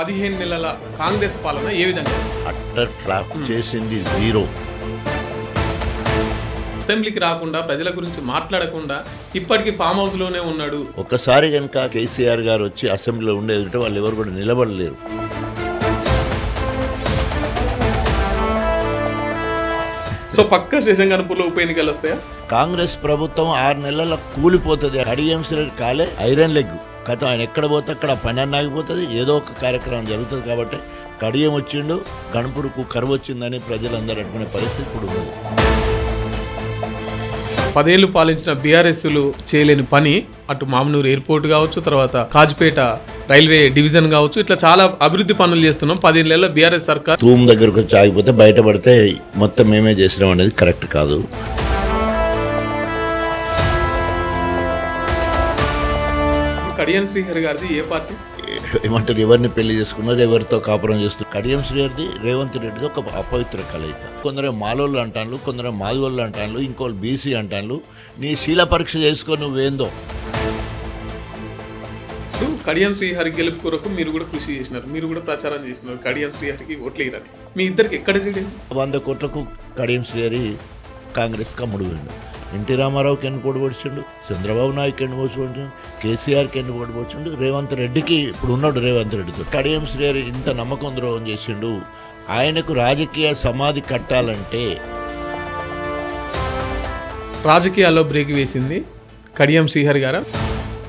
15 నెలల కాంగ్రెస్ పాలన ఏ విధంగా అట్టర్ ట్రాప్ చేసింది జీరో. అసెంబ్లీకి రాకుండా ప్రజల గురించి మాట్లాడకుండా ఇప్పటికీ ఫామ్ హౌస్లోనే ఉన్నాడు. ఒక్కసారి కనుక కేసీఆర్ గారు వచ్చి అసెంబ్లీలో ఉండేది వాళ్ళు ఎవరు కూడా నిలబడలేరు. సో పక్క శేషంగనపూర్లో ఉప ఎన్నికలు వస్తాయా? కాంగ్రెస్ ప్రభుత్వం 6 నెలల కూలిపోతుంది. అడిఎంసీ కాలే ఐరన్ లెగ్ కథ. ఆయన ఎక్కడ పోతే అక్కడ పని ఆగిపోతుంది, ఏదో ఒక కార్యక్రమం జరుగుతుంది. కాబట్టి కడియం వచ్చిండు, గణపుడుకు కరువు వచ్చిందని ప్రజలందరూ అనుకునే పరిస్థితి ఇప్పుడు ఉంది. 10 ఏళ్లు పాలించిన బీఆర్ఎస్లు చేయలేని పని అటు మామనూరు ఎయిర్పోర్ట్ కావచ్చు, తర్వాత కాజ్పేట రైల్వే డివిజన్ కావచ్చు, ఇట్లా చాలా అభివృద్ధి పనులు చేస్తున్నాం. 15 ఏళ్ళ బీఆర్ఎస్ సర్కార్ తూము దగ్గరకు వచ్చి ఆగిపోతే బయటపడితే మొత్తం మేమే చేసినాం అనేది కరెక్ట్ కాదు. కడియం శ్రీహరి గారిది ఏ పార్టీ? ఏమంటారు, ఎవరిని పెళ్లి చేసుకున్నారు, ఎవరితో కాపురం చేస్తున్నారు. కడియం శ్రీహరిది రేవంత్ రెడ్డిది ఒక అపవిత్ర కలయిక. కొందరు మాలోళ్ళు అంటాను, కొందరు మాదిగోళ్ళు అంటాను, ఇంకోళ్ళు బీసీ అంటాను. నీ శీల పరీక్ష చేసుకో నువ్వేందో. ఇప్పుడు కడియం శ్రీహరి గెలుపు కొరకు మీరు కూడా కృషి చేసినారు, మీరు కూడా ప్రచారం చేస్తున్నారు కడియం శ్రీహరికి ఓట్లు వేయరని. మీ ఇద్దరికి ఎక్కడ చేయలేదు? 100 కోట్లకు కడియం శ్రీహరి కాంగ్రెస్కి అమ్ముడు పోయిండు. ఎన్టీ రామారావుకి ఎన్ని పోటీ పొడిచిండు, చంద్రబాబు నాయుడుకి ఎన్ని పోటీ పొడిచిండు, కేసీఆర్కి ఎన్ని పోటీ పొడిచిండు, రేవంత్ రెడ్డికి ఇప్పుడు ఉన్నాడు రేవంత్ రెడ్డితో. కడియం శ్రీహరి ఇంత నమ్మకం ద్రోహం చేసిండు. ఆయనకు రాజకీయ సమాధి కట్టాలంటే రాజకీయాల్లో బ్రేక్ వేసింది కడియం శ్రీహరి గారు.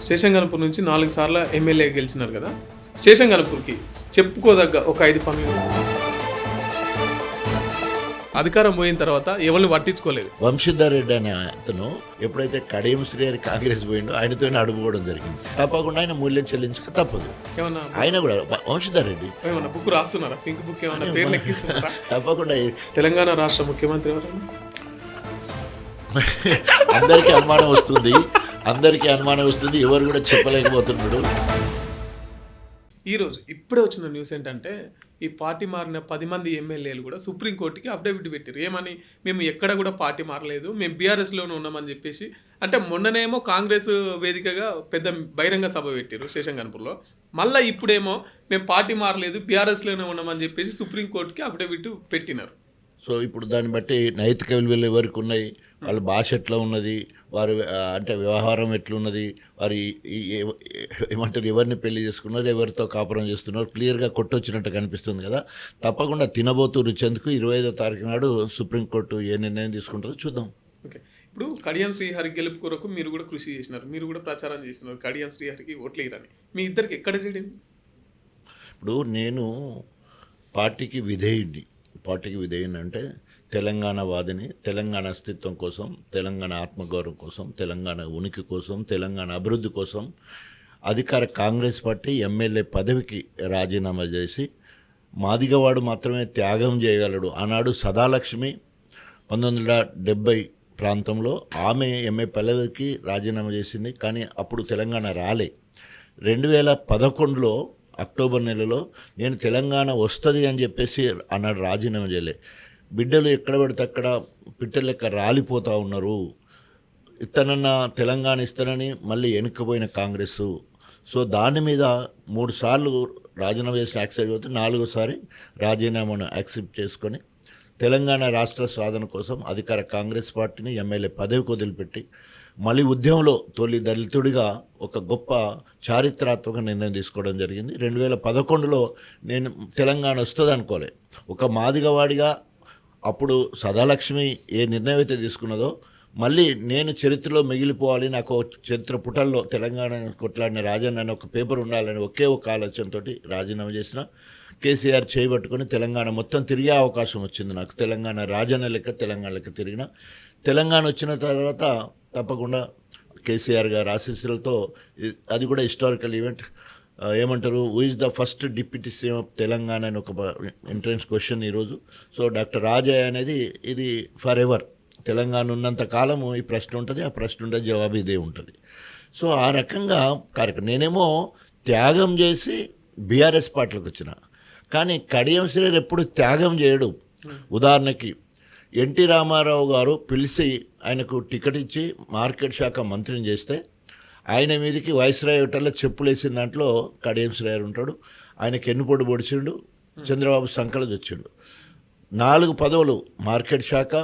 శేషంగనపూర్ నుంచి 4 సార్లు ఎమ్మెల్యే గెలిచినారు కదా. శేషంగనపూర్కి చెప్పుకోదగ్గ ఒక 5 పనులు. అధికారం పోయిన తర్వాత ఎవరిని పట్టించుకోలేదు. వంశీధర్ రెడ్డి అనే అతను ఎప్పుడైతే కడియం శ్రీహరి కాంగ్రెస్ పోయిండో ఆయనతోనే అడుగుకోవడం జరిగింది. తప్పకుండా ఆయన మూల్యం చెల్లించక తప్పదు. ఏమన్నా ఆయన కూడా వంశీధర్ రెడ్డి ఏమన్నా బుక్ రాస్తున్నారా? పింక్ బుక్ ఏమన్నా పేర్లు ఎక్కిస్తున్నారా? తప్పకుండా. తెలంగాణ రాష్ట్ర ముఖ్యమంత్రి ఎవరైనా? అందరికీ అనుమానం వస్తుంది, ఎవరు కూడా చెప్పలేకపోతున్నాడు. ఈరోజు ఇప్పుడే వచ్చిన న్యూస్ ఏంటంటే ఈ పార్టీ మారిన 10 మంది ఎమ్మెల్యేలు కూడా సుప్రీంకోర్టుకి అఫిడవిట్ పెట్టారు. ఏమని? మేము ఎక్కడ కూడా పార్టీ మారలేదు, మేము బీఆర్ఎస్లోనే ఉన్నామని చెప్పేసి. అంటే మొన్ననేమో కాంగ్రెస్ వేదికగా పెద్ద బహిరంగ సభ పెట్టారు శేషంగనపూర్లో. మళ్ళీ ఇప్పుడేమో మేము పార్టీ మారలేదు, బీఆర్ఎస్లోనే ఉన్నామని చెప్పేసి సుప్రీంకోర్టుకి అఫిడవిట్ పెట్టినారు. సో ఇప్పుడు దాన్ని బట్టి నైతిక విలువలు ఎవరికి ఉన్నాయి, వాళ్ళ భాష ఎట్లా ఉన్నది, వారి అంటే వ్యవహారం ఎట్లున్నది, వారి ఏమంటారు, ఎవరిని పెళ్లి చేసుకున్నారు, ఎవరితో కాపురం చేస్తున్నారు, క్లియర్గా కొట్టొచ్చినట్టు కనిపిస్తుంది కదా. తప్పకుండా తినబోతూ రుచెందుకు 25వ తారీఖు నాడు సుప్రీంకోర్టు ఏ నిర్ణయం తీసుకుంటుందో చూద్దాం. ఓకే, ఇప్పుడు కడియం శ్రీహరి గెలుపు కొరకు మీరు కూడా కృషి చేసినారు, మీరు కూడా ప్రచారం చేస్తున్నారు కడియం శ్రీహరికి ఓట్లు వేయరని. మీ ఇద్దరికి ఎక్కడ చేయలేదు? ఇప్పుడు నేను పార్టీకి విధేయుడిని అంటే తెలంగాణ వాదిని, తెలంగాణ అస్తిత్వం కోసం, తెలంగాణ ఆత్మగౌరవం కోసం, తెలంగాణ ఉనికి కోసం, తెలంగాణ అభివృద్ధి కోసం అధికార కాంగ్రెస్ పార్టీ ఎమ్మెల్యే పదవికి రాజీనామా చేసి మాదిగవాడు మాత్రమే త్యాగం చేయగలడు. ఆనాడు సదాలక్ష్మి 1970 ప్రాంతంలో ఆమె ఎమ్మెల్యే పదవికి రాజీనామా చేసింది. కానీ అప్పుడు తెలంగాణ రాలే. 2011లో అక్టోబర్ నెలలో నేను తెలంగాణ వస్తుంది అని చెప్పేసి అన్నాడు, రాజీనామా చేయలే. బిడ్డలు ఎక్కడ పడితే అక్కడ పిట్టల లెక్క రాలిపోతూ ఉన్నారు. ఇతనన్నా తెలంగాణ ఇస్తానని మళ్ళీ వెనుకపోయిన కాంగ్రెస్. సో దాని మీద 3 సార్లు రాజీనామా చేసి యాక్సెప్ట్ అవుతుంది, 4వసారి రాజీనామాను యాక్సెప్ట్ చేసుకొని తెలంగాణ రాష్ట్ర సాధన కోసం అధికార కాంగ్రెస్ పార్టీని ఎమ్మెల్యే పదవికి వదిలిపెట్టి మళ్ళీ ఉద్యమంలో తొలి దళితుడిగా ఒక గొప్ప చారిత్రాత్మక నిర్ణయం తీసుకోవడం జరిగింది. 2011లో నేను తెలంగాణ వస్తుంది అనుకోలే. ఒక మాదిగవాడిగా అప్పుడు సదాలక్ష్మి ఏ నిర్ణయం అయితే తీసుకున్నదో మళ్ళీ నేను చరిత్రలో మిగిలిపోవాలి, నాకు చరిత్ర పుటల్లో తెలంగాణ కొట్లాడిన రాజన్న అని ఒక పేపర్ ఉండాలని ఒకే ఒక ఆలోచనతో రాజీనామా చేసిన. కేసీఆర్ చేయబట్టుకొని తెలంగాణ మొత్తం తిరిగే అవకాశం వచ్చింది నాకు. తెలంగాణ రాజన్న లెక్క తెలంగాణ లెక్క తిరిగిన. తెలంగాణ వచ్చిన తర్వాత తప్పకుండా కేసీఆర్ గారి ఆశీస్సులతో అది కూడా హిస్టారికల్ ఈవెంట్. ఏమంటారు, who is the first deputy CM of Telangana అని ఒక ఎంట్రన్స్ క్వశ్చన్ ఈరోజు. సో డాక్టర్ రాజయ్య అనేది ఇది ఫర్ ఎవర్ తెలంగాణ ఉన్నంత కాలము ఈ ప్రశ్న ఉంటుంది, ఆ ప్రశ్న ఉంటే జవాబు ఇదే ఉంటుంది. సో ఆ రకంగా కార్యక్రమం నేనేమో త్యాగం చేసి బీఆర్ఎస్ పార్టీలోకి వచ్చిన. కానీ కడియం శ్రీహరి ఎప్పుడు త్యాగం చేయడు. ఉదాహరణకి ఎన్టీ రామారావు గారు పిలిచి ఆయనకు టికెట్ ఇచ్చి మార్కెట్ శాఖ మంత్రిని చేస్తే ఆయన మీదకి వైస్రాయ్ హోటల్లో చెప్పులు వేసిన దాంట్లో కడియం శ్రేయర్ ఉంటాడు. ఆయనకి ఎన్నుపొడి పొడిచిండు, చంద్రబాబు సంకలజ్ వచ్చిండు. 4 పదవులు, మార్కెట్ శాఖ,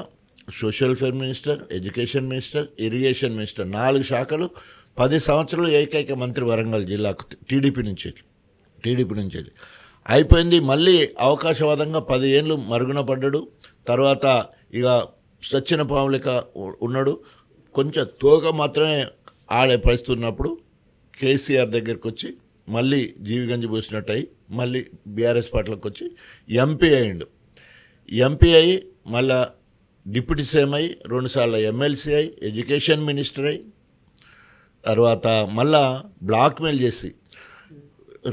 social welfare minister, education minister, irrigation minister, 4 శాఖలు 10 సంవత్సరాలు ఏకైక మంత్రి వరంగల్ జిల్లాకు టీడీపీ నుంచి అయిపోయింది. మళ్ళీ అవకాశవాదంగా 10 ఏళ్ళు మరుగున పడ్డాడు. తర్వాత ఇక సచ్చిన పాములక ఉన్నాడు. కొంచెం తోక మాత్రమే ఆడే పరిస్థితి ఉన్నప్పుడు కేసీఆర్ దగ్గరికి వచ్చి మళ్ళీ జీవిగంజి పోసినట్టు అయ్యి మళ్ళీ బీఆర్ఎస్ పార్టీలోకి వచ్చి ఎంపీ అయ్యిండు. ఎంపీ అయ్యి మళ్ళా డిప్యూటీ సీఎం అయ్యి 2 సార్లు ఎమ్మెల్సీ అయ్యి ఎడ్యుకేషన్ మినిస్టర్ అయ్యి తర్వాత మళ్ళా బ్లాక్మెయిల్ చేసి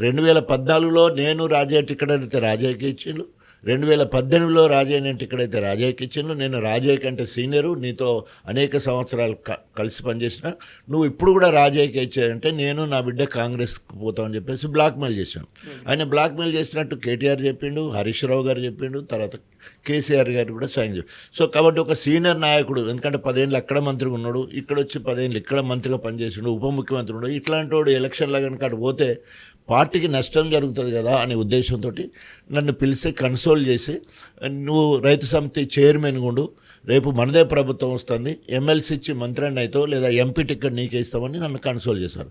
2014లో నేను రాజయ్య టికెట్ అడిగితే రాజయ్యకి ఇచ్చిండు, 2018లో రాజయ్య నేను టికెట్ అయితే రాజయ్యకి ఇచ్చిండు. నేను రాజయ్య కంటే సీనియరు, నీతో అనేక సంవత్సరాలు కలిసి పనిచేసిన, నువ్వు ఇప్పుడు కూడా రాజయ్యకి ఇచ్చాయంటే నేను నా బిడ్డ కాంగ్రెస్కి పోతామని చెప్పేసి బ్లాక్మెయిల్ చేశాను. ఆయన బ్లాక్మెయిల్ చేసినట్టు కేటీఆర్ చెప్పిండు, హరీష్ రావు గారు చెప్పిండు, తర్వాత కేసీఆర్ గారు కూడా స్వయం చెప్పారు. సో కాబట్టి ఒక సీనియర్ నాయకుడు, ఎందుకంటే 10 ఏళ్ళు అక్కడ మంత్రిగా ఉన్నాడు, ఇక్కడ వచ్చి 10 ఏళ్ళు ఇక్కడ మంత్రిగా పనిచేసిండు, ఉప ముఖ్యమంత్రి ఉన్నాడు, ఇట్లాంటి వాడు ఎలక్షన్లో కనుక అటు పోతే పార్టీకి నష్టం జరుగుతుంది కదా అనే ఉద్దేశంతో నన్ను పిలిచి కన్సోల్ చేసి, నువ్వు రైతు సమితి చైర్మన్ గుండు, రేపు మనదే ప్రభుత్వం వస్తుంది, ఎమ్మెల్సీ ఇచ్చి మంత్రిని అవుతావు లేదా ఎంపీ టికెట్ నీకే ఇస్తామని నన్ను కన్సోల్ చేశారు.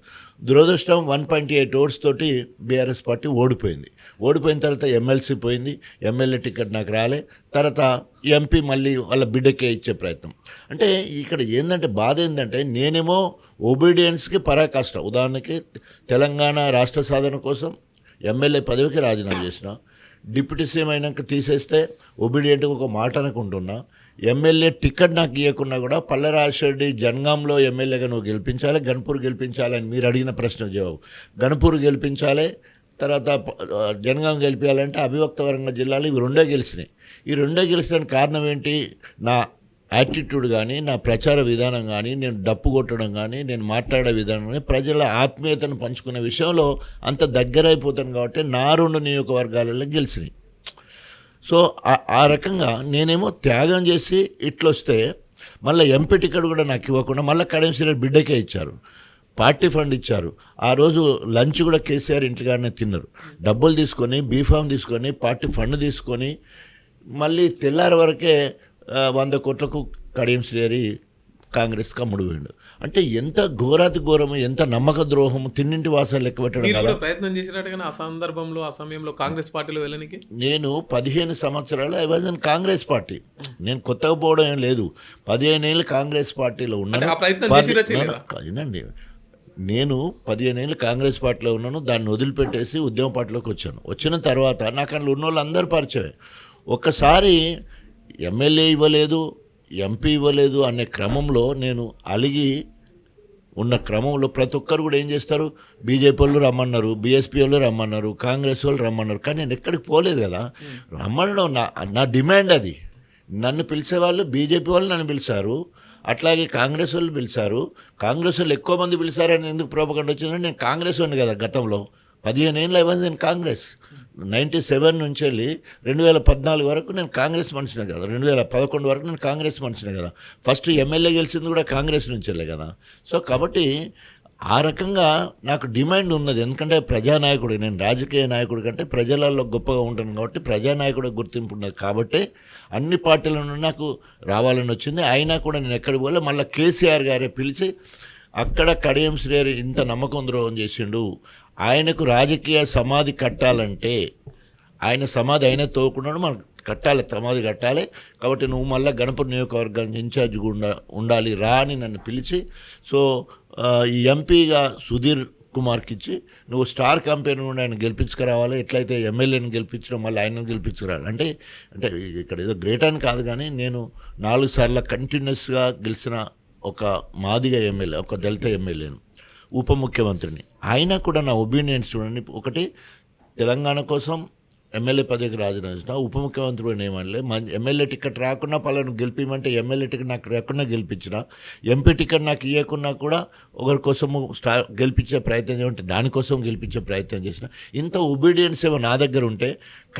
దురదృష్టం 1.8 ఓట్స్ తోటి బీఆర్ఎస్ పార్టీ ఓడిపోయిన తర్వాత ఎమ్మెల్సీ పోయింది, ఎమ్మెల్యే టికెట్ నాకు రాలే, తర్వాత ఎంపీ మళ్ళీ వాళ్ళ బిడ్డకే ఇచ్చే ప్రయత్నం. అంటే ఇక్కడ ఏంటంటే బాధ ఏంటంటే నేనేమో ఒబీడియన్స్కి పరాకాష్ట. ఉదాహరణకి తెలంగాణ రాష్ట్ర సాధన కోసం ఎమ్మెల్యే పదవికి రాజీనామా చేసిన, డిప్యూటీ సీఎం అయినాక తీసేస్తే ఒబీడియంట్గా ఒక మాట అనుకుంటున్నా, ఎమ్మెల్యే టికెట్ నాకు ఇవ్వకున్నా కూడా పల్లె రాజశేఖర్ జనగాంలో ఎమ్మెల్యేగా నువ్వు గెలిపించాలి, గన్పూర్ గెలిపించాలి అని మీరు అడిగిన ప్రశ్న జవాబు. గన్పూర్ గెలిపించాలి, తర్వాత జనగాం గెలిపించాలంటే అవిభక్త వరంగల్ జిల్లాలో ఇవి 2 గెలిచినాయి. ఈ 2 గెలిచడానికి కారణం ఏంటి? నా యాటిట్యూడ్ కానీ, నా ప్రచార విధానం కానీ, నేను డప్పు కొట్టడం కానీ, నేను మాట్లాడే విధానం కానీ, ప్రజల ఆత్మీయతను పంచుకునే విషయంలో అంత దగ్గరైపోతాను కాబట్టి నా 2 నియోజకవర్గాలలో గెలిచినాయి. సో ఆ రకంగా నేనేమో త్యాగం చేసి ఇట్లొస్తే మళ్ళీ ఎంపీ టికెట్ కూడా నాకు ఇవ్వకుండా మళ్ళీ కడియం శ్రీహరి బిడ్డకే ఇచ్చారు, పార్టీ ఫండ్ ఇచ్చారు. ఆ రోజు లంచ్ కూడా కేసీఆర్ ఇంటికాడనే తిన్నారు. డబ్బులు తీసుకొని, బీఫామ్ తీసుకొని, పార్టీ ఫండ్ తీసుకొని మళ్ళీ తెల్లారి వరకే 100 కోట్లకు కడియం శ్రీహరి కాంగ్రెస్కి అమ్ముడుపోయిండు. అంటే ఎంత ఘోరాతి ఘోరము, ఎంత నమ్మక ద్రోహము, తిన్నింటి వాసాలు లెక్క పెట్టడం కదా. ప్రయత్నం చేసినట్టుగా ఆ సందర్భంలో ఆ సమయంలో కాంగ్రెస్ పార్టీలో వెళ్ళడానికి నేను 15 సంవత్సరాలు I was in Congress party. నేను కొత్తగా పోవడం ఏం లేదు, 15 ఏళ్ళు కాంగ్రెస్ పార్టీలో ఉన్నాను. వినండి, నేను 15 ఏళ్ళు కాంగ్రెస్ పార్టీలో ఉన్నాను. దాన్ని వదిలిపెట్టేసి ఉద్యమ పార్టీలోకి వచ్చాను. వచ్చిన తర్వాత నాకు అందులో ఉన్న వాళ్ళు అందరూ పరిచయం. ఒక్కసారి ఎమ్మెల్యే ఇవ్వలేదు, ఎంపీ ఇవ్వలేదు అనే క్రమంలో నేను అలిగి ఉన్న క్రమంలో ప్రతి ఒక్కరు కూడా ఏం చేస్తారు, బీజేపీ వాళ్ళు రమ్మన్నారు, బీఎస్పీ వాళ్ళు రమ్మన్నారు, కాంగ్రెస్ వాళ్ళు రమ్మన్నారు, కానీ నేను ఎక్కడికి పోలేదు కదా. రమ్మనడం నా డిమాండ్. అది నన్ను పిలిచేవాళ్ళు బీజేపీ వాళ్ళు నన్ను పిలిచారు, అట్లాగే కాంగ్రెస్ వాళ్ళు పిలిచారు. కాంగ్రెస్ వాళ్ళు ఎక్కువ మంది పిలిచారని ఎందుకు ప్రోపగండా వచ్చిందంటే నేను కాంగ్రెస్ వాడిని కదా. గతంలో 15 ఏళ్ళు అవ్వదు నేను కాంగ్రెస్. 97 నుంచి వెళ్ళి 2014 వరకు నేను కాంగ్రెస్ మనిషినే కదా. 2011 వరకు నేను కాంగ్రెస్ మనిషినే కదా. ఫస్ట్ ఎమ్మెల్యే గెలిచింది కూడా కాంగ్రెస్ నుంచి వెళ్ళే కదా. సో కాబట్టి ఆ రకంగా నాకు డిమాండ్ ఉన్నది. ఎందుకంటే ప్రజానాయకుడు, నేను రాజకీయ నాయకుడి కంటే ప్రజలలో గొప్పగా ఉంటాను కాబట్టి ప్రజానాయకుడు గుర్తింపు ఉన్నది కాబట్టి అన్ని పార్టీల నుండి నాకు రావాలని వచ్చింది. అయినా కూడా నేను ఎక్కడికి పోలే. మళ్ళీ కేసీఆర్ గారే పిలిచి అక్కడ కడియం శ్రీహరి ఇంత నమ్మకం ద్రోహం చేసిండు, ఆయనకు రాజకీయ సమాధి కట్టాలంటే ఆయన సమాధి అయినా తోకున్నాడు, మనం కట్టాలి, సమాధి కట్టాలి, కాబట్టి నువ్వు మళ్ళీ గణపతి నియోజకవర్గానికి ఇన్ఛార్జ్ ఉండాలి రా అని నన్ను పిలిచి, సో ఈ ఎంపీగా సుధీర్ కుమార్కి ఇచ్చి నువ్వు స్టార్ క్యాంపెయిన్ నుండి ఆయన గెలిపించుకురావాలి, ఎట్లయితే ఎమ్మెల్యేని గెలిపించడం మళ్ళీ ఆయనను గెలిపించుకురావాలి. అంటే ఇక్కడ ఏదో గ్రేట్ అని కాదు, కానీ నేను 4 సార్లు కంటిన్యూస్గా గెలిచిన ఒక మాదిగ ఎమ్మెల్యే, ఒక దళిత ఎమ్మెల్యేను, ఉప ముఖ్యమంత్రిని. అయినా కూడా నా ఒపీనియన్స్ చూడండి. ఒకటి, తెలంగాణ కోసం ఎమ్మెల్యే పదవికి రాజీనామా చేసిన, ఉప ముఖ్యమంత్రి కూడా ఏమనలే. ఎమ్మెల్యే టికెట్ రాకున్నా పలాను గెలిపిమంటే ఎమ్మెల్యే టికెట్ నాకు రాకుండా గెలిపించిన, ఎంపీ టికెట్ నాకు ఇవ్వకున్నా కూడా ఒకరి కోసము గెలిపించే ప్రయత్నం చేయమంటే దానికోసం గెలిపించే ప్రయత్నం చేసిన. ఇంత ఒబీడియన్స్ ఏమో నా దగ్గర ఉంటే,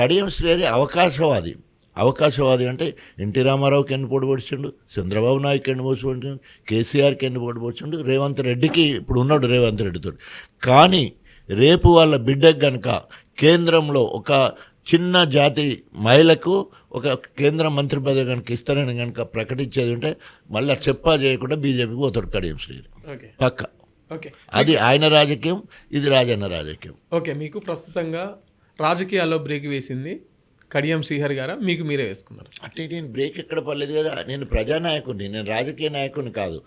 కడియం శ్రీహరి అవకాశవాది, అవకాశవాది అంటే ఎన్టీ రామారావుకి ఎన్ని పోటీ పొడిచిండు, చంద్రబాబు నాయుడుకి ఎన్ని పోటీ పొడిచిండు, కేసీఆర్కి ఎన్ని పోటీ పొడిచిండు, రేవంత్ రెడ్డికి ఇప్పుడు ఉన్నాడు రేవంత్ రెడ్డితో. కానీ రేపు వాళ్ళ బిడ్డకు కనుక కేంద్రంలో ఒక చిన్న జాతి మహిళకు ఒక కేంద్ర మంత్రి పదవి కనుక ఇస్తారని కనుక ప్రకటించేది ఉంటే మళ్ళీ చెప్పా చేయకుండా బీజేపీకి పోతాడు కడియం శ్రీహరి ఓకే పక్క. ఓకే అది ఆయన రాజకీయం, ఇది రాజన్న రాజకీయం. ఓకే మీకు ప్రస్తుతంగా రాజకీయాల్లో బ్రేక్ వేసింది కడియం శ్రీహరి గారా, మీకు మీరే వేసుకున్నారు? అంటే నేను బ్రేక్ ఎక్కడ పడలేదు కదా, నేను ప్రజానాయకుడిని, నేను రాజకీయ నాయకుడిని కాదు.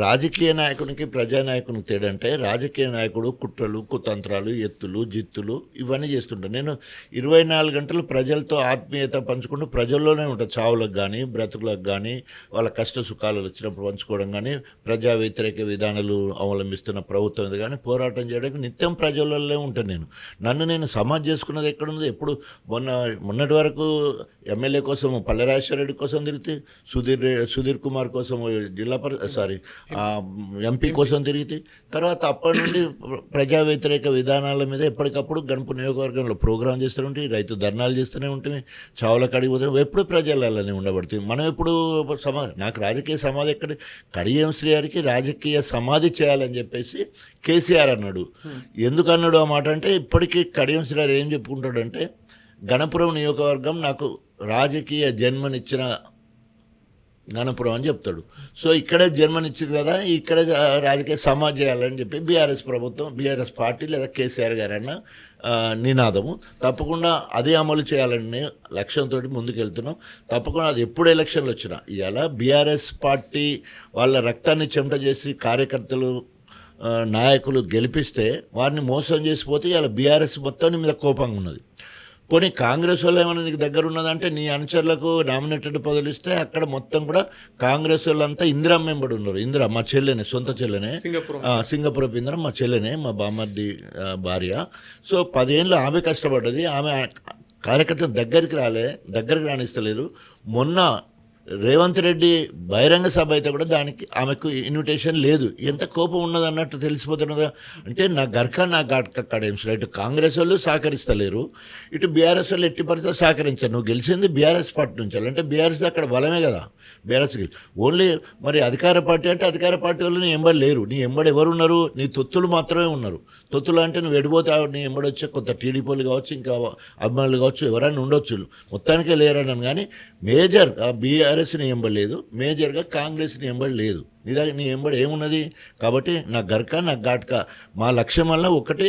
రాజకీయ నాయకునికి ప్రజానాయకునికి తేడా అంటే రాజకీయ నాయకుడు కుట్రలు కుతంత్రాలు ఎత్తులు జిత్తులు ఇవన్నీ చేస్తుంటాను. నేను 24 గంటలు ప్రజలతో ఆత్మీయత పంచుకుంటూ ప్రజల్లోనే ఉంటాను. చావులకు కానీ బ్రతుకులకు కానీ వాళ్ళ కష్ట సుఖాలు వచ్చినప్పుడు పంచుకోవడం కానీ ప్రజా వ్యతిరేక విధానాలు అవలంబిస్తున్న ప్రభుత్వం ఇది కానీ పోరాటం చేయడానికి నిత్యం ప్రజలలో ఉంటాను. నేను సమాజ్ చేసుకున్నది ఎక్కడున్నది? ఎప్పుడు మొన్నటి వరకు ఎమ్మెల్యే కోసం పల్లెరాజేశ్వరరెడ్డి కోసం తిరిగితే, సుధీర్ కుమార్ కోసం ఎంపీ కోసం తిరిగితే, తర్వాత అప్పటి నుండి ప్రజా వ్యతిరేక విధానాల మీద ఎప్పటికప్పుడు గణప నియోజకవర్గంలో ప్రోగ్రాం చేస్తూనే ఉంటాయి, రైతు ధర్నాలు చేస్తూనే ఉంటుంది, చావుల కడిగి పోతే ఎప్పుడు ప్రజలనే ఉండబడుతుంది. మనం ఎప్పుడు నాకు రాజకీయ సమాధి ఎక్కడ? కడియం శ్రీహరికి రాజకీయ సమాధి చేయాలని చెప్పేసి కేసీఆర్ అన్నాడు. ఎందుకు అన్నాడు ఆ మాట అంటే, ఇప్పటికీ కడియం శ్రీహరి ఏం చెప్పుకుంటాడంటే, గణపురం నియోజకవర్గం నాకు రాజకీయ జన్మనిచ్చిన గణపురం అని చెప్తాడు. సో ఇక్కడే జన్మనిచ్చింది కదా, ఇక్కడే రాజకీయ సమాజ్ చేయాలని చెప్పి బీఆర్ఎస్ ప్రభుత్వం, బీఆర్ఎస్ పార్టీ లేదా కేసీఆర్ గారు అన్న నినాదము. తప్పకుండా అదే అమలు చేయాలని లక్ష్యంతో ముందుకెళ్తున్నాం. తప్పకుండా అది ఎప్పుడు ఎలక్షన్లు వచ్చినా ఇవాళ బీఆర్ఎస్ పార్టీ వాళ్ళ రక్తాన్ని చెమట చేసి కార్యకర్తలు నాయకులు గెలిపిస్తే వారిని మోసం చేసిపోతే ఇవాళ బీఆర్ఎస్ మొత్తం మీద కోపంగా ఉన్నది. పోనీ కాంగ్రెస్ వాళ్ళు ఏమైనా నీకు దగ్గర ఉన్నదంటే నీ అనుచరులకు నామినేటెడ్ పదవులు ఇస్తే అక్కడ మొత్తం కూడా కాంగ్రెస్ వాళ్ళంతా ఇందిరా మెంబడి ఉన్నారు. ఇందిరా మా చెల్లెనే, సొంత చెల్లెనే, సింగపురపు ఇందిరా మా చెల్లెనే, మా బామ్మర్ది భార్య. సో 10 ఏళ్ళు ఆమె కష్టపడ్డది. ఆమె కార్యకర్తలు దగ్గరికి రాణిస్తలేరు. మొన్న రేవంత్ రెడ్డి బహిరంగ సభ అయితే కూడా దానికి ఆమెకు ఇన్విటేషన్ లేదు. ఎంత కోపం ఉన్నది అన్నట్టు తెలిసిపోతున్నదా అంటే, నా గర్ఖా నా ఘాట్కా కడేంసరా. ఇటు కాంగ్రెస్ వాళ్ళు సహకరిస్తలేరు, ఇటు బీఆర్ఎస్ వాళ్ళు ఎట్టి పరిస్థితుల్లో సహకరించారు. నువ్వు గెలిచింది బీఆర్ఎస్ పార్టీ నుంచి అంటే బీఆర్ఎస్ అక్కడ బలమే కదా. బీఆర్ఎస్ ఓన్లీ మరి అధికార పార్టీ అంటే అధికార పార్టీ వాళ్ళు నీ ఎంబడి లేరు. నీ ఎంబడి ఎవరు ఉన్నారు? నీ తొత్తులు మాత్రమే ఉన్నారు. తొత్తులు అంటే నువ్వు ఎడిపోతే నీ ఎంబడి వచ్చే కొంత టీడీపీలు కావచ్చు, ఇంకా అభిమానులు కావచ్చు, ఎవరైనా ఉండొచ్చు, మొత్తానికే లేరన్నాను. కానీ మేజర్ బీఆర్ఎస్ని ఎంబడలేదు, మేజర్గా కాంగ్రెస్ని ఎంబడలేదు. నీ ఎంబడి ఏమున్నది? కాబట్టి నా గర్కా నా ఘాట్కా మా లక్ష్యం వల్ల ఒకటి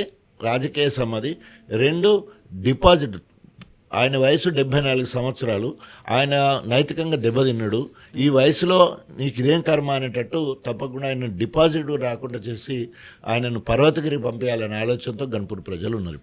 రాజకీయ సమాధి, 2 డిపాజిట్. ఆయన వయసు 74 సంవత్సరాలు. ఆయన నైతికంగా దెబ్బతిన్నాడు. ఈ వయసులో నీకు ఇదేం కర్మ అనేటట్టు తప్పకుండా ఆయన డిపాజిట్ రాకుండా చేసి ఆయనను పర్వతగిరి పంపించాలనే ఆలోచనతో గణపూర్ ప్రజలు ఉన్నారు.